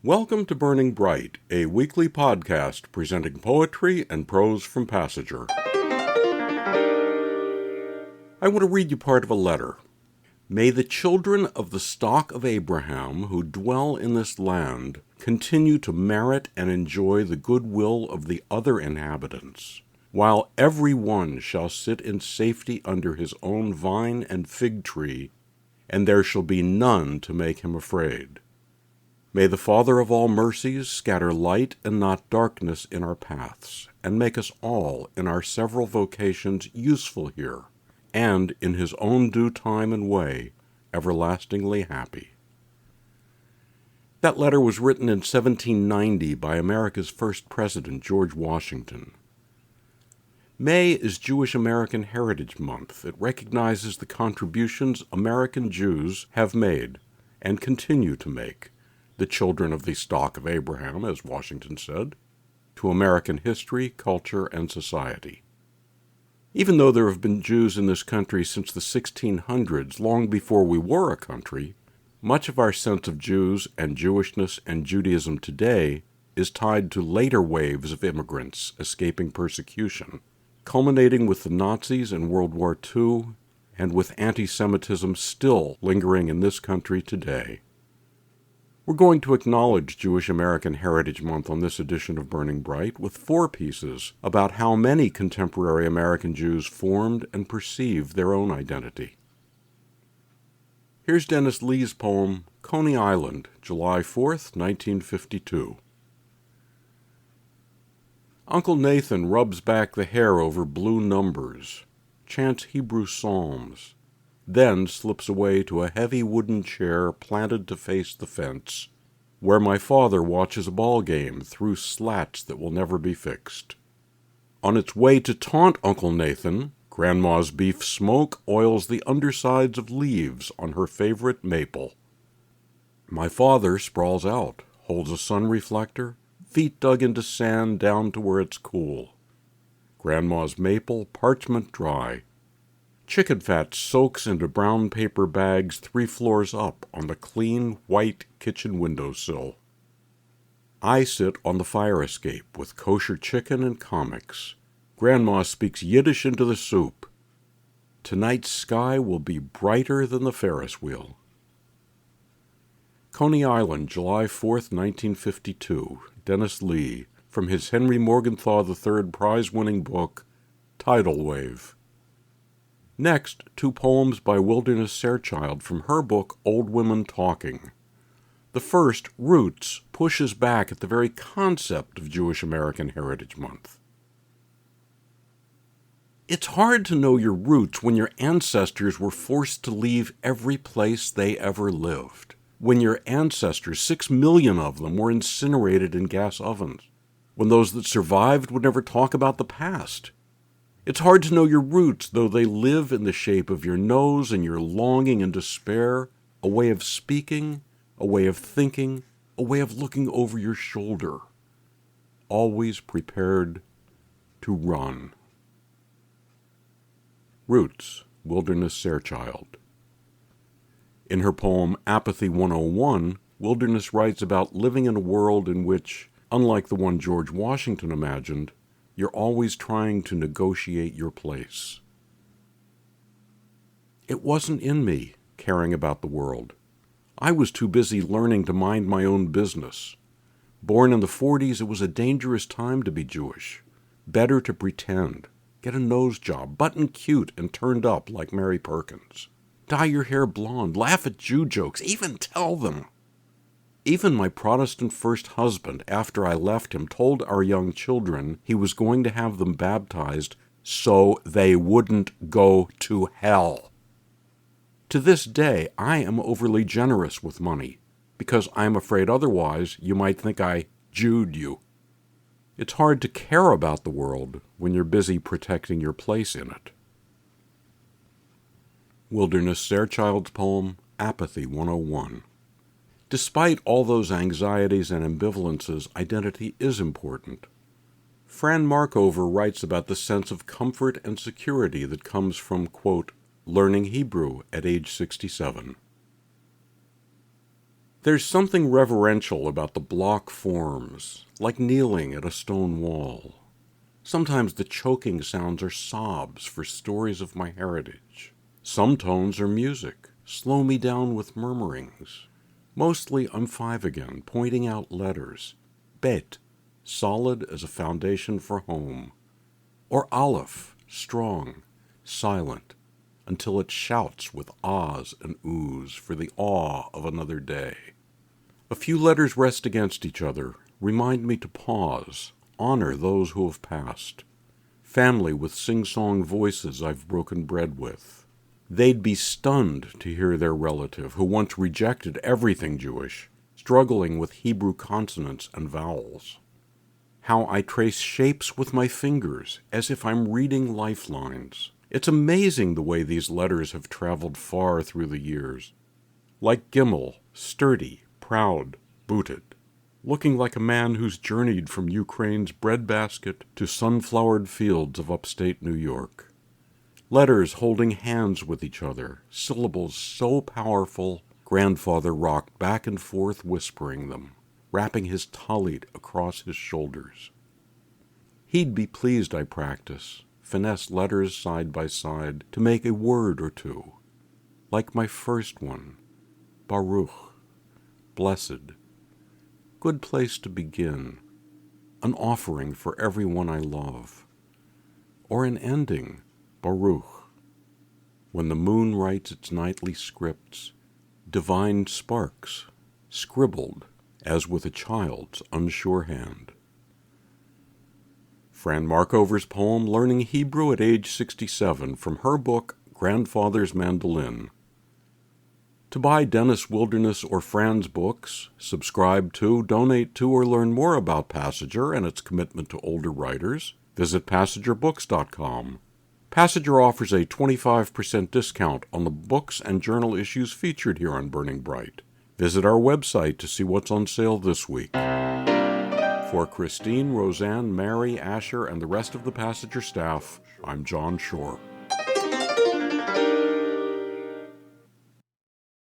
Welcome to Burning Bright, a weekly podcast presenting poetry and prose from Passager. I want to read you part of a letter. May the children of the stock of Abraham who dwell in this land continue to merit and enjoy the goodwill of the other inhabitants, while every one shall sit in safety under his own vine and fig tree, and there shall be none to make him afraid. May the Father of all mercies scatter light and not darkness in our paths, and make us all, in our several vocations, useful here, and, in his own due time and way, everlastingly happy. That letter was written in 1790 by America's first president, George Washington. May is Jewish American Heritage Month. It recognizes the contributions American Jews have made and continue to make, the children of the stock of Abraham, as Washington said, to American history, culture, and society. Even though there have been Jews in this country since the 1600s, long before we were a country, much of our sense of Jews and Jewishness and Judaism today is tied to later waves of immigrants escaping persecution, culminating with the Nazis in World War II and with anti-Semitism still lingering in this country today. We're going to acknowledge Jewish American Heritage Month on this edition of Burning Bright with 4 pieces about how many contemporary American Jews formed and perceived their own identity. Here's Dennis Lee's poem, Coney Island, July 4th, 1952. Uncle Nathan rubs back the hair over blue numbers, chants Hebrew psalms, then slips away to a heavy wooden chair planted to face the fence, where my father watches a ball game through slats that will never be fixed. On its way to taunt Uncle Nathan, Grandma's beef smoke oils the undersides of leaves on her favorite maple. My father sprawls out, holds a sun reflector, feet dug into sand down to where it's cool. Grandma's maple parchment dry. Chicken fat soaks into brown paper bags 3 floors up on the clean, white kitchen windowsill. I sit on the fire escape with kosher chicken and comics. Grandma speaks Yiddish into the soup. Tonight's sky will be brighter than the Ferris wheel. Coney Island, July 4th, 1952. Dennis Lee, from his Henry Morgenthau III prize-winning book, Tidal Wave. Next, 2 poems by Wilderness Sarchild from her book, Old Women Talking. The first, Roots, pushes back at the very concept of Jewish American Heritage Month. It's hard to know your roots when your ancestors were forced to leave every place they ever lived. When your ancestors, 6 million of them, were incinerated in gas ovens. When those that survived would never talk about the past. It's hard to know your roots, though they live in the shape of your nose and your longing and despair, a way of speaking, a way of thinking, a way of looking over your shoulder. Always prepared to run. Roots, Wilderness Sarchild. In her poem Apathy 101, Wilderness writes about living in a world in which, unlike the one George Washington imagined, you're always trying to negotiate your place. It wasn't in me, caring about the world. I was too busy learning to mind my own business. Born in the 40s, it was a dangerous time to be Jewish. Better to pretend. Get a nose job, button cute and turned up like Mary Perkins. Dye your hair blonde, laugh at Jew jokes, even tell them. Even my Protestant first husband, after I left him, told our young children he was going to have them baptized so they wouldn't go to hell. To this day, I am overly generous with money, because I'm afraid otherwise you might think I Jewed you. It's hard to care about the world when you're busy protecting your place in it. Wilderness Sarchild's poem, Apathy 101. Despite all those anxieties and ambivalences, identity is important. Fran Markover writes about the sense of comfort and security that comes from, quote, learning Hebrew at age 67. There's something reverential about the block forms, like kneeling at a stone wall. Sometimes the choking sounds are sobs for stories of my heritage. Some tones are music, slow me down with murmurings. Mostly I'm 5 again, pointing out letters. Bet, solid as a foundation for home. Or Aleph, strong, silent, until it shouts with ahs and oohs for the awe of another day. A few letters rest against each other, remind me to pause, honor those who have passed. Family with sing-song voices I've broken bread with. They'd be stunned to hear their relative, who once rejected everything Jewish, struggling with Hebrew consonants and vowels. How I trace shapes with my fingers, as if I'm reading lifelines. It's amazing the way these letters have traveled far through the years. Like Gimel, sturdy, proud, booted. Looking like a man who's journeyed from Ukraine's breadbasket to sunflowered fields of upstate New York. Letters holding hands with each other, syllables so powerful, grandfather rocked back and forth whispering them, wrapping his tallit across his shoulders. He'd be pleased I practice, finesse letters side by side to make a word or two. Like my first one, Baruch, blessed. Good place to begin, an offering for everyone I love. Or an ending, Baruch, when the moon writes its nightly scripts, divine sparks, scribbled as with a child's unsure hand. Fran Markover's poem Learning Hebrew at age 67 from her book Grandfather's Mandolin. To buy Dennis Wilderness or Fran's books, subscribe to, donate to, or learn more about Passager and its commitment to older writers, visit PassagerBooks.com. Passager offers a 25% discount on the books and journal issues featured here on Burning Bright. Visit our website to see what's on sale this week. For Christine, Roseanne, Mary, Asher, and the rest of the Passager staff, I'm John Shore.